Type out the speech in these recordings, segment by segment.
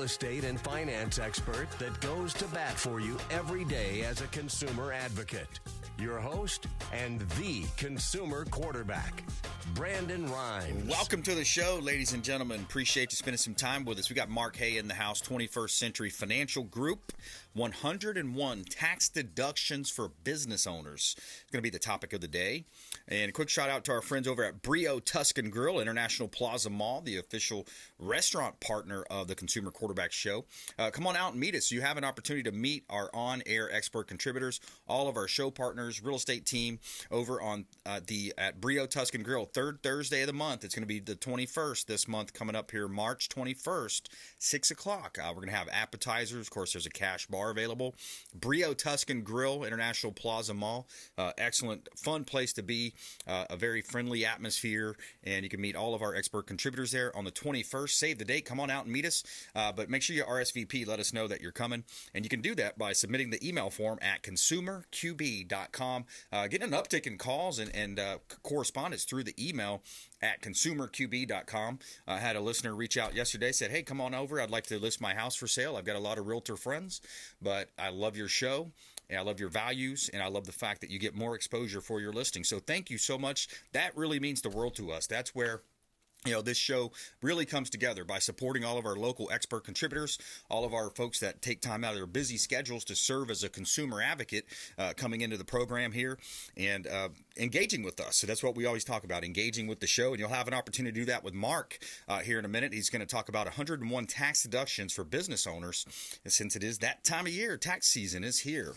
estate and finance expert that goes to bat for you every day as a consumer advocate. Your host and the consumer quarterback, Brandon Rhymes. Welcome to the show, ladies and gentlemen. Appreciate you spending some time with us. We got Mark Haye in the house, 21st Century Financial Group. 101 tax deductions for business owners. It's going to be the topic of the day. And a quick shout out to our friends over at Brio Tuscan Grill, International Plaza Mall, the official restaurant partner of the Consumer Quarterback Show. Come on out and meet us. You have an opportunity to meet our on-air expert contributors, all of our show partners, real estate team over on at Brio Tuscan Grill, third Thursday of the month. It's going to be the 21st this month, coming up here, March 21st, 6 o'clock. We're going to have appetizers. Of course, there's a cash bar available. Brio Tuscan Grill, International Plaza Mall. Excellent, fun place to be. A very friendly atmosphere, and you can meet all of our expert contributors there on the 21st. Save the date. Come on out and meet us, but make sure you RSVP. Let us know that you're coming, and you can do that by submitting the email form at consumerqb.com. Getting an uptick in calls and correspondence through the email at consumerqb.com. I had a listener reach out yesterday, said, hey, come on over. I'd like to list my house for sale. I've got a lot of realtor friends, but I love your show, and I love your values, and I love the fact that you get more exposure for your listing. So thank you so much. That really means the world to us. That's where this show really comes together, by supporting all of our local expert contributors, all of our folks that take time out of their busy schedules to serve as a consumer advocate coming into the program here and engaging with us. So that's what we always talk about, engaging with the show. And you'll have an opportunity to do that with Mark here in a minute. He's going to talk about 101 tax deductions for business owners. And since it is that time of year, tax season is here.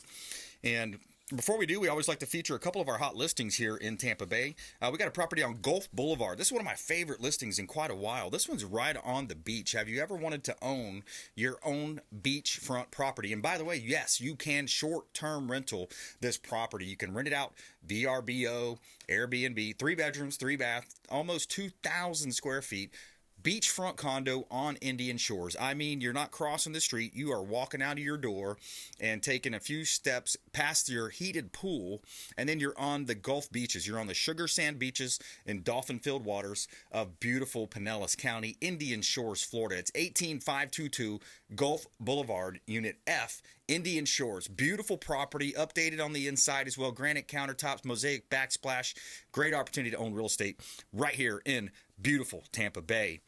And before we do, we always like to feature a couple of our hot listings here in Tampa Bay. We got a property on Gulf Boulevard. This is one of my favorite listings in quite a while. This one's right on the beach. Have you ever wanted to own your own beachfront property? And by the way, yes, you can short-term rental this property. You can rent it out VRBO, Airbnb, 3 bedrooms, 3 bath, almost 2,000 square feet. Beachfront condo on Indian Shores. I mean, you're not crossing the street. You are walking out of your door and taking a few steps past your heated pool, and then you're on the Gulf beaches. You're on the sugar sand beaches and dolphin-filled waters of beautiful Pinellas County, Indian Shores, Florida. It's 18522 Gulf Boulevard, Unit F, Indian Shores. Beautiful property, updated on the inside as well. Granite countertops, mosaic backsplash. Great opportunity to own real estate right here in beautiful Tampa Bay.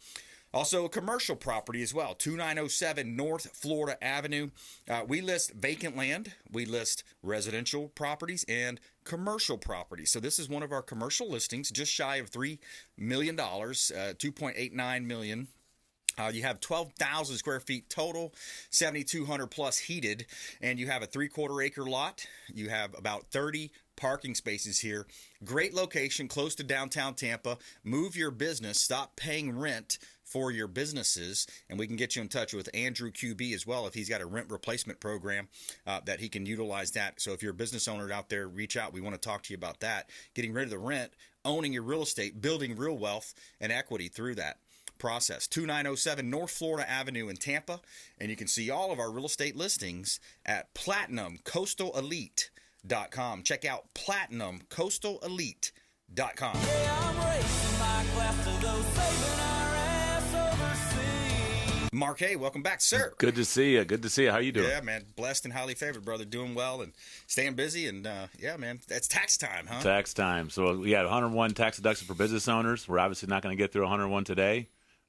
Also, a commercial property as well, 2907 North Florida Avenue. We list vacant land, we list residential properties, and commercial properties. So this is one of our commercial listings, just shy of $3 million, $2.89 million. You have 12,000 square feet total, 7,200 plus heated, and you have a 3/4 acre lot. You have about 30 parking spaces here. Great location, close to downtown Tampa. Move your business, stop paying rent for your businesses, and we can get you in touch with Andrew QB as well if he's got a rent replacement program that he can utilize that. So if you're a business owner out there, reach out. We want to talk to you about that. Getting rid of the rent, owning your real estate, building real wealth and equity through that process. 2907 North Florida Avenue in Tampa, and you can see all of our real estate listings at PlatinumCoastalElite.com. Check out PlatinumCoastalElite.com. Mark Haye, welcome back, sir. Good to see you. Good to see you. How you doing? Yeah, man. Blessed and highly favored, brother. Doing well and staying busy. And, yeah, man, that's tax time, huh? Tax time. So we had 101 tax deductions for business owners. We're obviously not going to get through 101 today.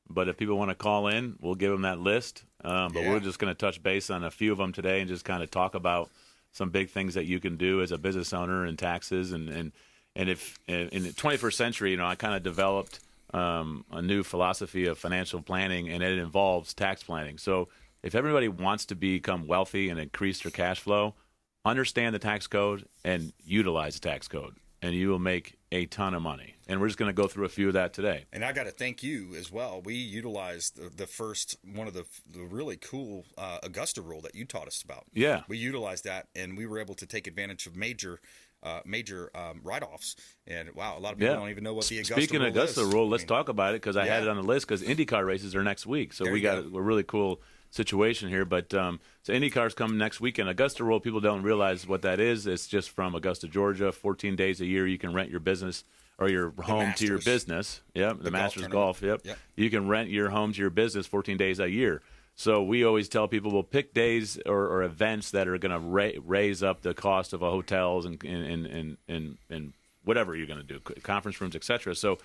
But if people want to call in, we'll give them that list. But we're just going to touch base on a few of them today and just kind of talk about some big things that you can do as a business owner in taxes. And if in the 21st century, I kind of developed a new philosophy of financial planning, and it involves tax planning. So if everybody wants to become wealthy and increase their cash flow, understand the tax code and utilize the tax code, and you will make a ton of money. And we're just going to go through a few of that today. And I got to thank you as well. We utilized the first one of the really cool Augusta rule that you taught us about. Yeah. We utilized that, and we were able to take advantage of major write-offs. And, wow, a lot of people don't even know what the Augusta rule is. Speaking of Augusta rule, let's talk about it because I had it on the list because IndyCar races are next week. So we got a really cool situation here. But so IndyCar's coming next weekend. Augusta rule, people don't realize what that is. It's just from Augusta, Georgia. 14 days a year you can rent your business or your home to your business. Yep, the Masters Golf. Yep. You can rent your home to your business 14 days a year. So we always tell people, we'll pick days or events that are going to raise up the cost of hotels and whatever you're going to do, conference rooms, etc. So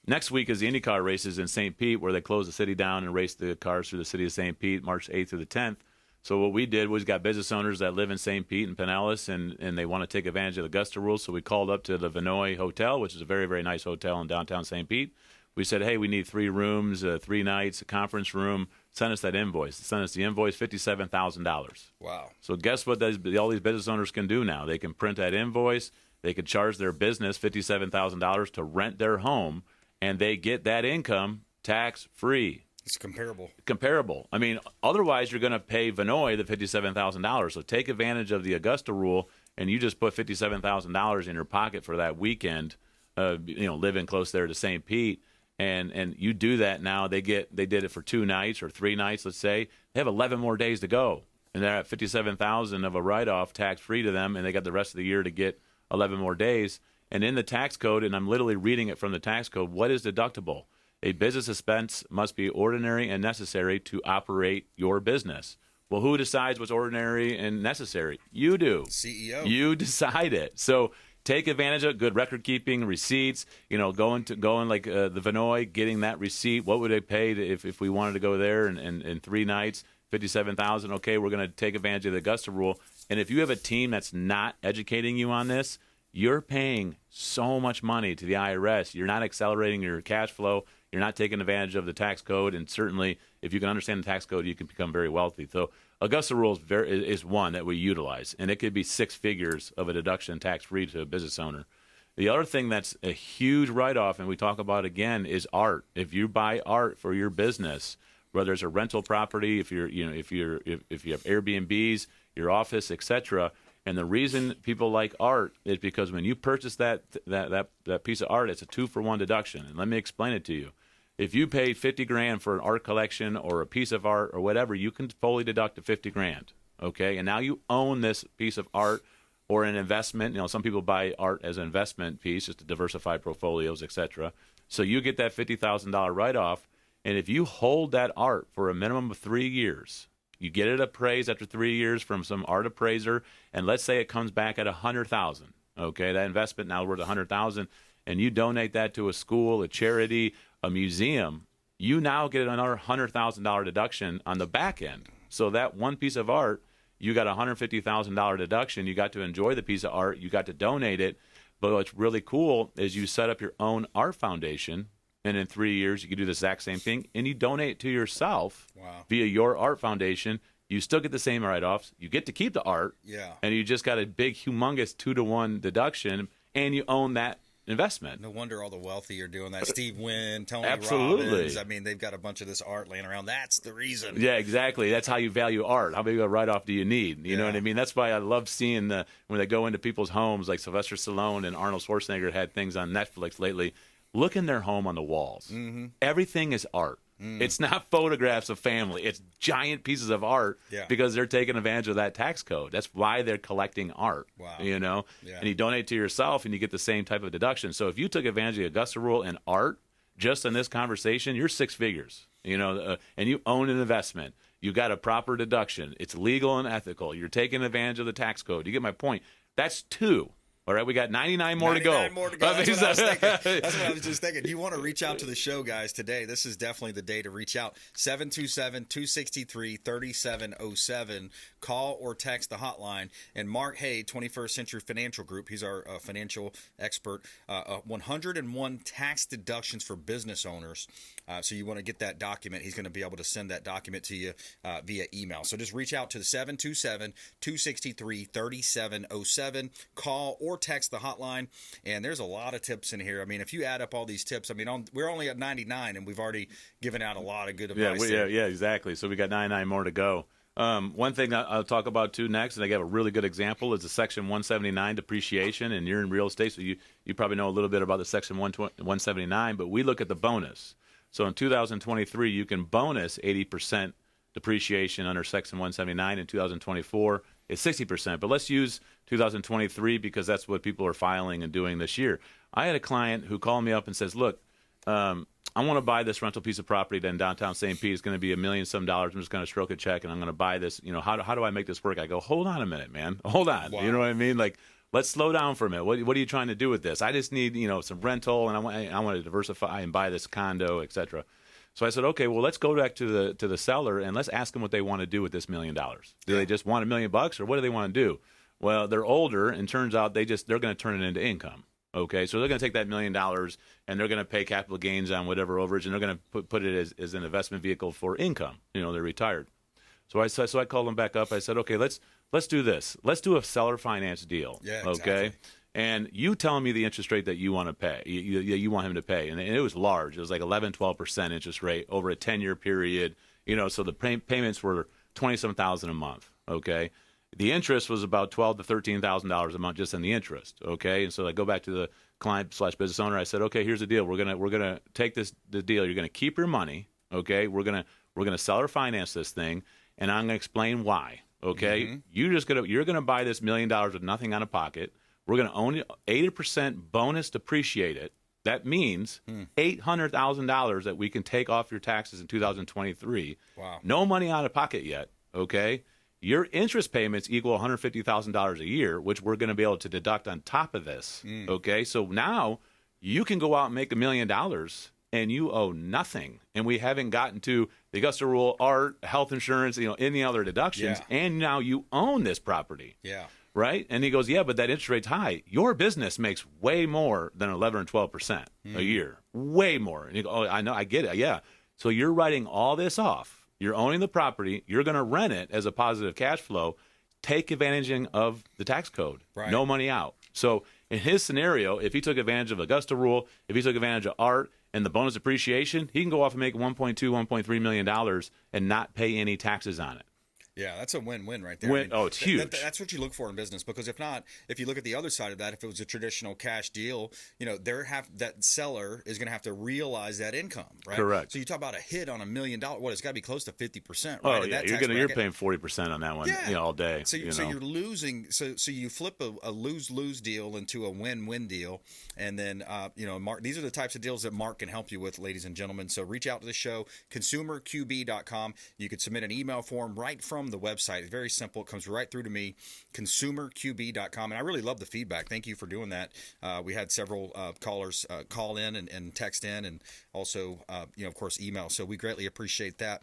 next week is the IndyCar races in St. Pete, where they close the city down and race the cars through the city of St. Pete, March 8th through the 10th. So what we did was got business owners that live in St. Pete and Pinellas, and they want to take advantage of the Augusta rules. So we called up to the Vinoy Hotel, which is a very, very nice hotel in downtown St. Pete. We said, hey, we need 3 rooms, 3 nights, a conference room. Send us that invoice. Send us the invoice, $57,000. Wow. So guess what all these business owners can do now? They can print that invoice. They could charge their business $57,000 to rent their home, and they get that income tax-free. It's comparable. Comparable. I mean, otherwise you're going to pay Vinoy the $57,000. So take advantage of the Augusta rule, and you just put $57,000 in your pocket for that weekend, living close there to St. Pete. And you do that now. They did it for 2 nights or 3 nights, let's say. They have 11 more days to go, and they're at $57,000 of a write-off tax-free to them, and they got the rest of the year to get 11 more days. And in the tax code, and I'm literally reading it from the tax code, what is deductible? A business expense must be ordinary and necessary to operate your business. Well, who decides what's ordinary and necessary? You do. CEO. You decide it. So take advantage of good record keeping, receipts. Going like the Vinoy, getting that receipt. What would they pay if we wanted to go there in 3 nights? $57,000. Okay, we're going to take advantage of the Augusta rule. And if you have a team that's not educating you on this, you're paying so much money to the IRS. You're not accelerating your cash flow. You're not taking advantage of the tax code. And certainly, if you can understand the tax code, you can become very wealthy. So Augusta rule is one that we utilize, and it could be 6 figures of a deduction tax-free to a business owner. The other thing that's a huge write-off, and we talk about again, is art. If you buy art for your business, whether it's a rental property, if you have Airbnbs, your office, etc. And the reason people like art is because when you purchase that piece of art, it's a 2-for-1 deduction. And let me explain it to you. If you paid $50,000 for an art collection or a piece of art or whatever, you can fully deduct the $50,000. Okay, and now you own this piece of art or an investment. Some people buy art as an investment piece just to diversify portfolios, etc. So you get that $50,000 write-off, and if you hold that art for a minimum of 3 years, you get it appraised after 3 years from some art appraiser, and let's say it comes back at $100,000. Okay, that investment now worth $100,000, and you donate that to a school, a charity, a museum. You now get another $100,000 deduction on the back end. So that one piece of art, you got a $150,000 deduction. You got to enjoy the piece of art. You got to donate it. But what's really cool is you set up your own art foundation, and in 3 years, you can do the exact same thing, and you donate to yourself via your art foundation. You still get the same write-offs. You get to keep the art, and you just got a big, humongous 2-to-1 deduction, and you own that investment. No wonder all the wealthy are doing that. Steve Wynn, Tony Absolutely. Robbins. I mean, they've got a bunch of this art laying around. That's the reason. Yeah, exactly. That's how you value art. How big of a write-off do you need? You know what I mean? That's why I love seeing when they go into people's homes, like Sylvester Stallone and Arnold Schwarzenegger had things on Netflix lately. Look in their home on the walls. Mm-hmm. Everything is art. It's not photographs of family. It's giant pieces of art because they're taking advantage of that tax code. That's why they're collecting art. Wow. And you donate to yourself and you get the same type of deduction. So if you took advantage of the Augusta rule and art just in this conversation, you're 6 figures. And you own an investment. You got a proper deduction. It's legal and ethical. You're taking advantage of the tax code. You get my point. That's 2. All right, we got 99 more to go. 99 more to go. That's what I was thinking. That's what I was just thinking. You want to reach out to the show, guys, today. This is definitely the day to reach out. 727-263-3707. Call or text the hotline. And Mark Haye, 21st Century Financial Group, he's our financial expert. 101 tax deductions for business owners. So you want to get that document. He's going to be able to send that document to you via email. So just reach out to the 727-263-3707. Call or text the hotline, and there's a lot of tips in here. I mean, if you add up all these tips, I mean, we're only at 99, and we've already given out a lot of good advice. Yeah, exactly. So we got 99 more to go. One thing I'll talk about too next, and I got a really good example, is the Section 179 depreciation, and you're in real estate, so you probably know a little bit about the Section 179, but we look at the bonus. So in 2023, you can bonus 80% depreciation under Section 179. In 2024, it's 60%. But let's use 2023 because that's what people are filing and doing this year. I had a client who called me up and says, look, I want to buy this rental piece of property in downtown St. Pete. It's going to be $1 million some dollars. I'm just going to stroke a check and I'm going to buy this. You know, how do I make this work? I go, hold on a minute, man. Hold on. Wow. You know what I mean? Like, let's slow down for a minute. What are you trying to do with this? I just need, some rental, and I want to diversify and buy this condo, et cetera. So I said, okay, well, let's go back to the seller and let's ask them what they want to do with this $1 million. Do they just want $1 million or what do they want to do? Well, they're older, and turns out they're going to turn it into income. Okay, so they're going to take that $1 million and they're going to pay capital gains on whatever overage, and they're going to put it as an investment vehicle for income. They're retired. So I called them back up. I said, okay, let's do this. Let's do a seller finance deal. Yeah, okay. exactly. And you tell me the interest rate that you want to pay. You want him to pay, and it was large. It was like 11-12% interest rate over a 10-year period. So the payments were $27,000 a month. Okay. The interest was about $12,000 to $13,000 a month just in the interest. Okay. And so I go back to the client/business owner. I said, okay, here's the deal. We're gonna take the deal. You're gonna keep your money. Okay. We're gonna seller finance this thing, and I'm gonna explain why. Okay. Mm-hmm. You're gonna buy this $1 million with nothing out of pocket. We're gonna own it 80% bonus depreciate it. That means $800,000 that we can take off your taxes in 2023. Wow. No money out of pocket yet. Okay. Your interest payments equal $150,000 a year, which we're going to be able to deduct on top of this. Okay, so now you can go out and make $1 million, and you owe nothing. And we haven't gotten to the Augusta rule, art, health insurance, any other deductions, and now you own this property. Yeah. Right? And he goes, yeah, but that interest rate's high. Your business makes way more than 11 or 12% a year, way more. And you go, oh, I know, I get it. Yeah. So you're writing all this off. You're owning the property. You're going to rent it as a positive cash flow. Take advantage of the tax code. Right. No money out. So in his scenario, if he took advantage of Augusta rule, if he took advantage of art and the bonus depreciation, he can go off and make $1.2, $1.3 million and not pay any taxes on it. Yeah, that's a win-win right there. It's huge. That's what you look for in business, because if not, if you look at the other side of that, if it was a traditional cash deal, that seller is going to have to realize that income, right? Correct. So you talk about a hit on $1 million. Well, it's got to be close to 50%, right? Oh yeah, you're paying 40% on that one, all day. So you're losing. So you flip a lose-lose deal into a win-win deal, and then Mark, these are the types of deals that Mark can help you with, ladies and gentlemen. So reach out to the show, consumerqb.com. You could submit an email form right from the website. It's very simple. It comes right through to me, consumerqb.com. And I really love the feedback. Thank you for doing that. We had several callers call in and text in, and also, of course, email. So we greatly appreciate that.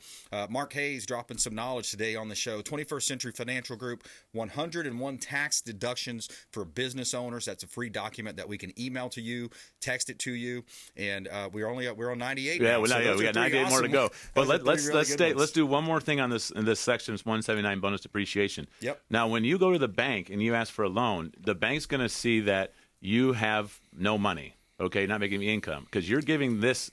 Mark Haye is dropping some knowledge today on the show. 21st Century Financial Group, 101 tax deductions for business owners. That's a free document that we can email to you, text it to you, and we're on 98. Yeah, now, we got 98 more to go. But let's do one more thing on this in this section. 179 bonus depreciation. Yep. Now, when you go to the bank and you ask for a loan, the bank's going to see that you have no money, okay, not making any income, because you're giving this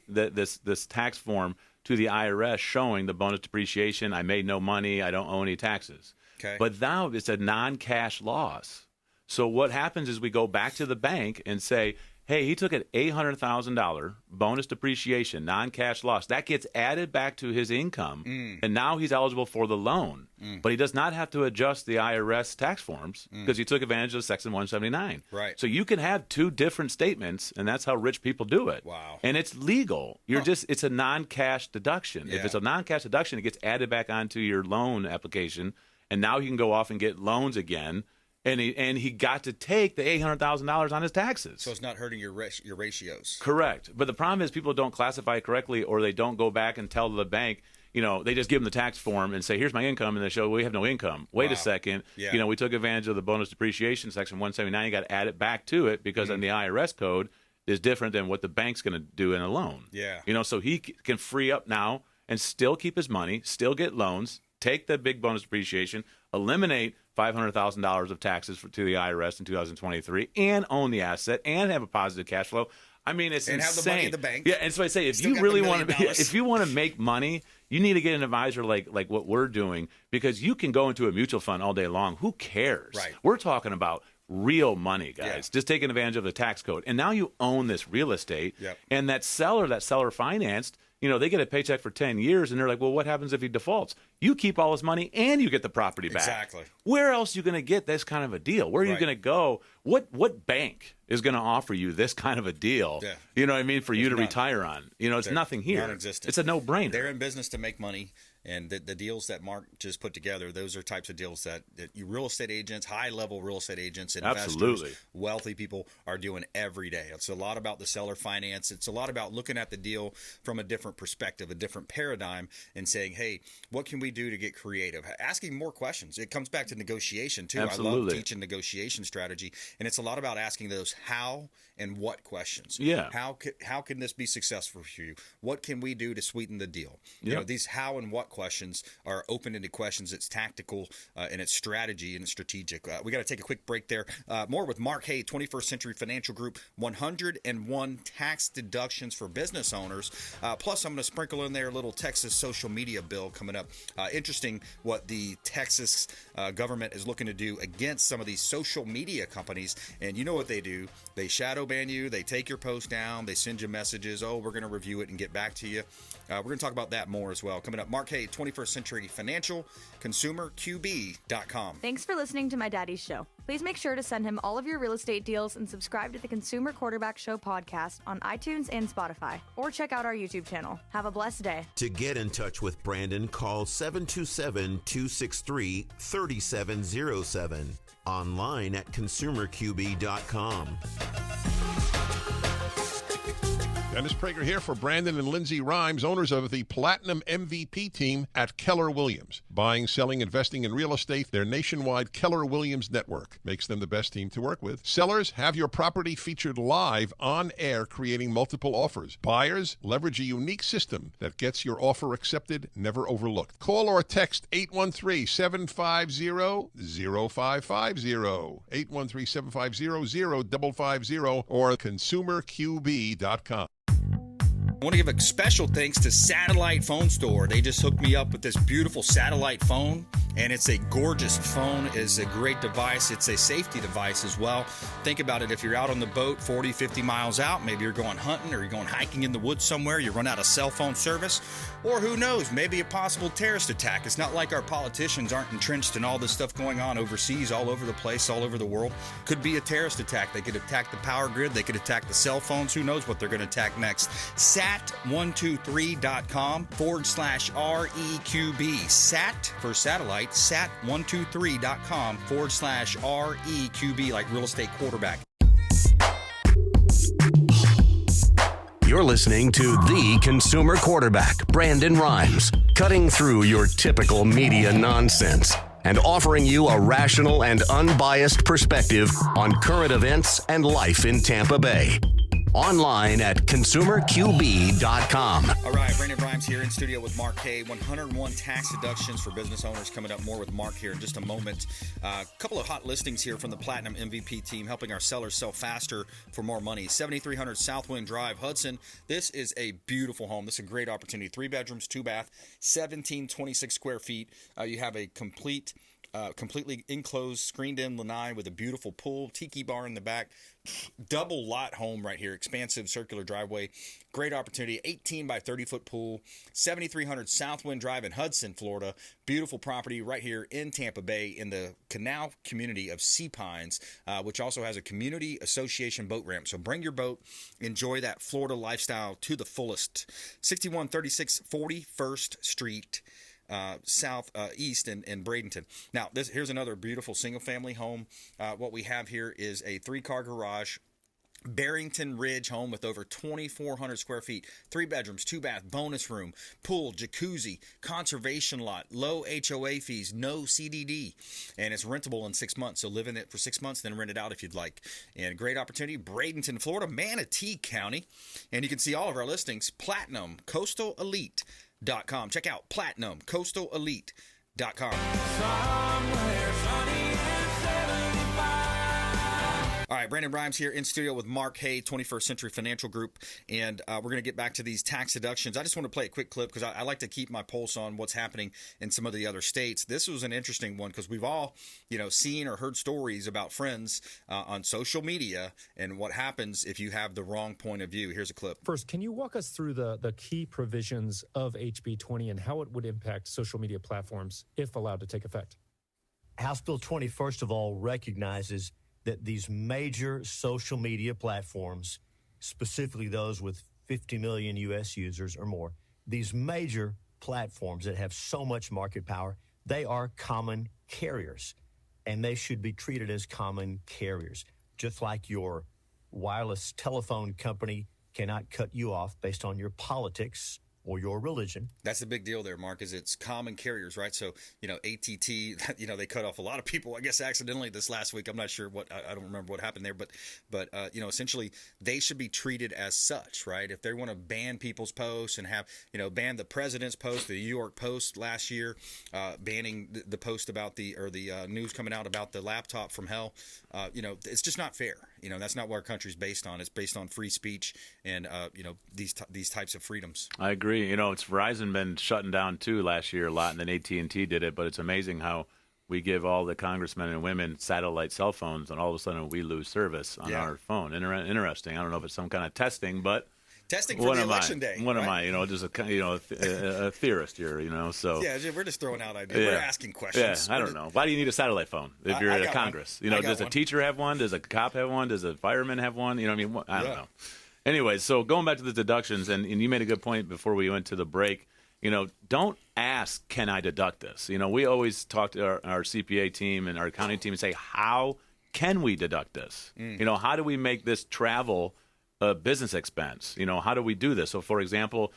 tax form to the IRS showing the bonus depreciation. I made no money. I don't owe any taxes. Okay. But now it's a non-cash loss. So what happens is we go back to the bank and say, hey, he took an $800,000 bonus depreciation, non-cash loss. That gets added back to his income, and now he's eligible for the loan. But he does not have to adjust the IRS tax forms because he took advantage of Section 179. Right. So you can have two different statements, and that's how rich people do it. Wow. And it's legal. It's a non-cash deduction. Yeah. If it's a non-cash deduction, it gets added back onto your loan application, and now he can go off and get loans again. And he got to take the $800,000 on his taxes. So it's not hurting your ratios. Correct. But the problem is people don't classify it correctly, or they don't go back and tell the bank, they just give them the tax form and say, here's my income, and they show, well, we have no income. Wait a second. Yeah. We took advantage of the bonus depreciation, Section 179. You got to add it back to it because then the IRS code is different than what the bank's going to do in a loan. Yeah. So he can free up now and still keep his money, still get loans, take the big bonus depreciation, eliminate $500,000 of taxes to the IRS in 2023, and own the asset and have a positive cash flow. I mean, it's and insane. Have the money in the bank. Yeah, and so I say, if you really want to make money, you need to get an advisor like what we're doing, because you can go into a mutual fund all day long. Who cares? Right. We're talking about real money, guys. Yeah. Just taking advantage of the tax code, and now you own this real estate. Yep. And that seller financed. They get a paycheck for 10 years, and they're like, well, what happens if he defaults? you keep all his money and you get the property back. Exactly. Where else are you going to get this kind of a deal? Where are you going to go? What bank is going to offer you this kind of a deal? Yeah. You know what I mean? For you to none. retire on. It's nothing here. Non-existent. It's a no-brainer. They're in business to make money. And the deals that Mark just put together, those are types of deals that you real estate agents, high-level real estate agents, investors, wealthy people are doing every day. It's a lot about the seller finance. It's a lot about looking at the deal from a different perspective, a different paradigm, and saying, hey, what can we do to get creative? Asking more questions. It comes back to negotiation, too. Absolutely. I love teaching negotiation strategy, and it's a lot about asking those how and what questions. Yeah. How can this be successful for you? What can we do to sweeten the deal? You know, these how and what questions are open-ended questions. It's tactical and it's strategy and it's strategic. We got to take a quick break there. More with Mark Haye, 21st Century Financial Group, 101 tax deductions for business owners. Plus, I'm going to sprinkle in there a little Texas social media bill coming up. Interesting what the Texas government is looking to do against some of these social media companies. And you know what they do? They shadow ban you. They take your post down. They send you messages. Oh, we're going to review it and get back to you. We're going to talk about that more as well. Coming up, Mark Haye, 21st Century Financial, consumerqb.com. Thanks for listening to My Daddy's Show. Please make sure to send him all of your real estate deals and subscribe to the Consumer Quarterback Show podcast on iTunes and Spotify. Or check out our YouTube channel. Have a blessed day. To get in touch with Brandon, call 727-263-3707. Online at consumerqb.com. Dennis Prager here for Brandon and Lindsay Rhymes, owners of the Platinum MVP team at Keller Williams. Buying, selling, investing in real estate, their nationwide Keller Williams network makes them the best team to work with. Sellers, have your property featured live on air, creating multiple offers. Buyers, leverage a unique system that gets your offer accepted, never overlooked. Call or text 813-750-0550, 813-750-0550, or consumerqb.com. I want to give a special thanks to Satellite Phone Store. They just hooked me up with this beautiful satellite phone, and it's a gorgeous phone. It's a great device. It's a safety device as well. Think about it. If you're out on the boat 40, 50 miles out, maybe you're going hunting or you're going hiking in the woods somewhere, you run out of cell phone service, or who knows, maybe a possible terrorist attack. It's not like our politicians aren't entrenched in all this stuff going on overseas, all over the place, all over the world. Could be a terrorist attack. They could attack the power grid. They could attack the cell phones. Who knows what they're going to attack next. Sat123.com/REQB. Sat for satellite. Sat123.com/REQB, like real estate quarterback. You're listening to the Consumer Quarterback, Brandon Rhymes, cutting through your typical media nonsense and offering you a rational and unbiased perspective on current events and life in Tampa Bay. Online at consumerqb.com. All right, Brandon Rhymes here in studio with Mark Haye. 101 tax deductions for business owners. Coming up more with Mark here in just a moment. A couple of hot listings here from the Platinum MVP team, helping our sellers sell faster for more money. 7300 Southwind Drive, Hudson. This is a beautiful home. This is a great opportunity. 3 bedrooms, 2 bath, 1726 square feet. You have a completely enclosed, screened-in lanai with a beautiful pool, tiki bar in the back, double lot home right here, expansive circular driveway, great opportunity, 18 by 30-foot pool, 7300 Southwind Drive in Hudson, Florida, beautiful property right here in Tampa Bay in the canal community of Sea Pines, which also has a community association boat ramp. So bring your boat, enjoy that Florida lifestyle to the fullest. 6136 41st Street. Southeast in Bradenton. Now, here's another beautiful single-family home. What we have here is a 3-car garage, Barrington Ridge home with over 2,400 square feet, 3 bedrooms, 2 bath, bonus room, pool, jacuzzi, conservation lot, low HOA fees, no CDD, and it's rentable in 6 months. So live in it for 6 months, then rent it out if you'd like. And a great opportunity, Bradenton, Florida, Manatee County, and you can see all of our listings, Platinum Coastal Elite.com. Check out PlatinumCoastalElite.com. Somewhere sunny and 75. All right, Brandon Rhymes here in studio with Mark Haye, 21st Century Financial Group, and we're going to get back to these tax deductions. I just want to play a quick clip because I like to keep my pulse on what's happening in some of the other states. This was an interesting one because we've all, seen or heard stories about friends on social media and what happens if you have the wrong point of view. Here's a clip. First, can you walk us through the key provisions of HB 20 and how it would impact social media platforms if allowed to take effect? House Bill 20, first of all, recognizes that these major social media platforms, specifically those with 50 million U.S. users or more, these major platforms that have so much market power, they are common carriers, and they should be treated as common carriers. Just like your wireless telephone company cannot cut you off based on your politics or your religion. That's the big deal there, Mark, is it's common carriers, right? So, ATT, they cut off a lot of people, I guess, accidentally this last week. I'm not sure I don't remember what happened there, but essentially they should be treated as such, right? If they want to ban people's posts and have, ban the president's post, the New York Post last year, banning the post about the news coming out about the laptop from hell, it's just not fair. That's not what our country's based on. It's based on free speech and, these types of freedoms. I agree. It's Verizon been shutting down too last year a lot, and then AT&T did it. But it's amazing how we give all the congressmen and women satellite cell phones, and all of a sudden we lose service on our phone. Interesting. I don't know if it's some kind of testing, but testing for the election day. What am I? Just a theorist here. So yeah, we're just throwing out ideas. We're asking questions. Yeah, I don't know. Why do you need a satellite phone if you're in Congress? Does a teacher have one? Does a cop have one? Does a fireman have one? I don't know. Anyway, so going back to the deductions, and you made a good point before we went to the break. Don't ask, can I deduct this? We always talk to our CPA team and our accounting team and say, how can we deduct this? How do we make this travel a business expense? How do we do this? So, for example,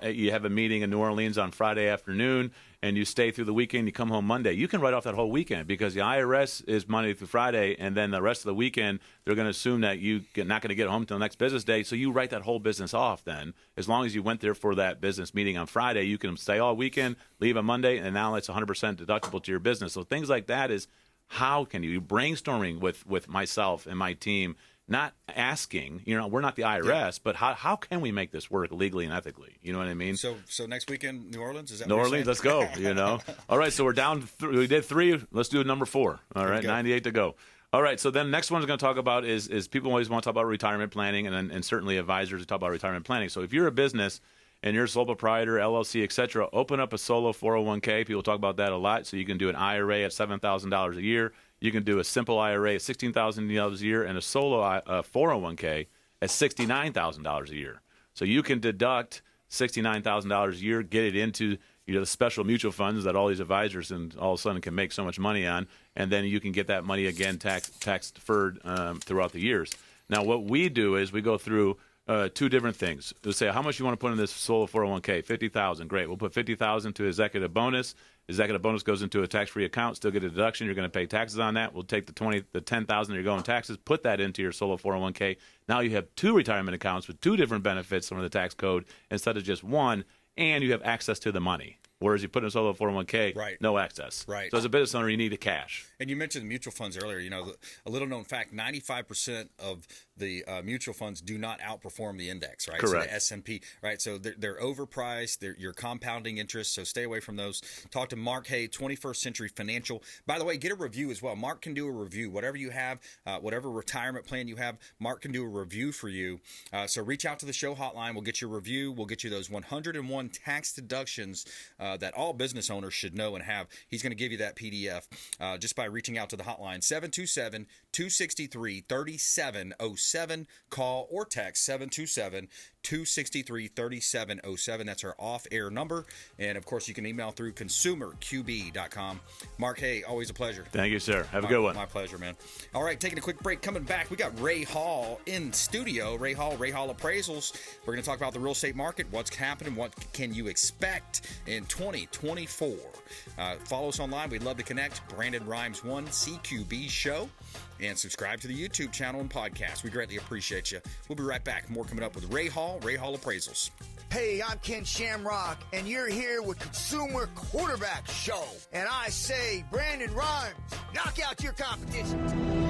you have a meeting in New Orleans on Friday afternoon, and you stay through the weekend, you come home Monday. You can write off that whole weekend because the IRS is Monday through Friday, and then the rest of the weekend, they're going to assume that you're not going to get home until the next business day, so you write that whole business off then. As long as you went there for that business meeting on Friday, you can stay all weekend, leave on Monday, and now it's 100% deductible to your business. So things like that is how can you brainstorming with myself and my team, not asking, we're not the IRS, but how can we make this work legally and ethically? You know what I mean? So next weekend, New Orleans? Is that New Orleans, let's go, All right, so we're down, we did 3. Let's do number 4. All right, 98 to go. All right, so then next one we're going to talk about is people always want to talk about retirement planning, and certainly advisors talk about retirement planning. So if you're a business and you're a sole proprietor, LLC, et cetera, open up a solo 401k. People talk about that a lot. So you can do an IRA at $7,000 a year. You can do a simple IRA at $16,000 a year and a solo 401k at $69,000 a year. So you can deduct $69,000 a year, get it into the special mutual funds that all these advisors and all of a sudden can make so much money on, and then you can get that money again tax deferred throughout the years. Now, what we do is we go through 2 different things. We'll say, how much you want to put in this solo 401k? $50,000. Great. We'll put $50,000 to executive bonus. Executive bonus goes into a tax-free account. Still get a deduction. You're going to pay taxes on that. We'll take the $10,000 you're going taxes, put that into your solo 401k. Now you have 2 retirement accounts with 2 different benefits from the tax code instead of just one, and you have access to the money. Whereas you put in a solo 401k, right, no access. Right. So as a business owner, you need the cash. And you mentioned the mutual funds earlier. A little known fact: 95% of the mutual funds do not outperform the index, right? Correct. So the S&P, right? So they're overpriced. You're compounding interest, so stay away from those. Talk to Mark Haye, 21st Century Financial. By the way, get a review as well. Mark can do a review. Whatever you have, whatever retirement plan you have, Mark can do a review for you. So reach out to the show hotline. We'll get you a review. We'll get you those 101 tax deductions that all business owners should know and have. He's going to give you that PDF just by reaching out to the hotline, 727-263-3707. Call or text 727-263-3707. That's our off-air number. And, of course, you can email through consumerqb.com. Mark Haye, always a pleasure. Thank you, sir. Have a good one. My pleasure, man. All right, taking a quick break. Coming back, we got Ray Hall in studio. Ray Hall Appraisals. We're going to talk about the real estate market, what's happening, what can you expect in 2024. Follow us online. We'd love to connect. Brandon Rhymes 1 CQB Show. And subscribe to the YouTube channel and podcast. We greatly appreciate you. We'll be right back. More coming up with Ray Hall Appraisals. Hey, I'm Ken Shamrock, and you're here with Consumer Quarterback Show. And I say, Brandon Rhymes, knock out your competition.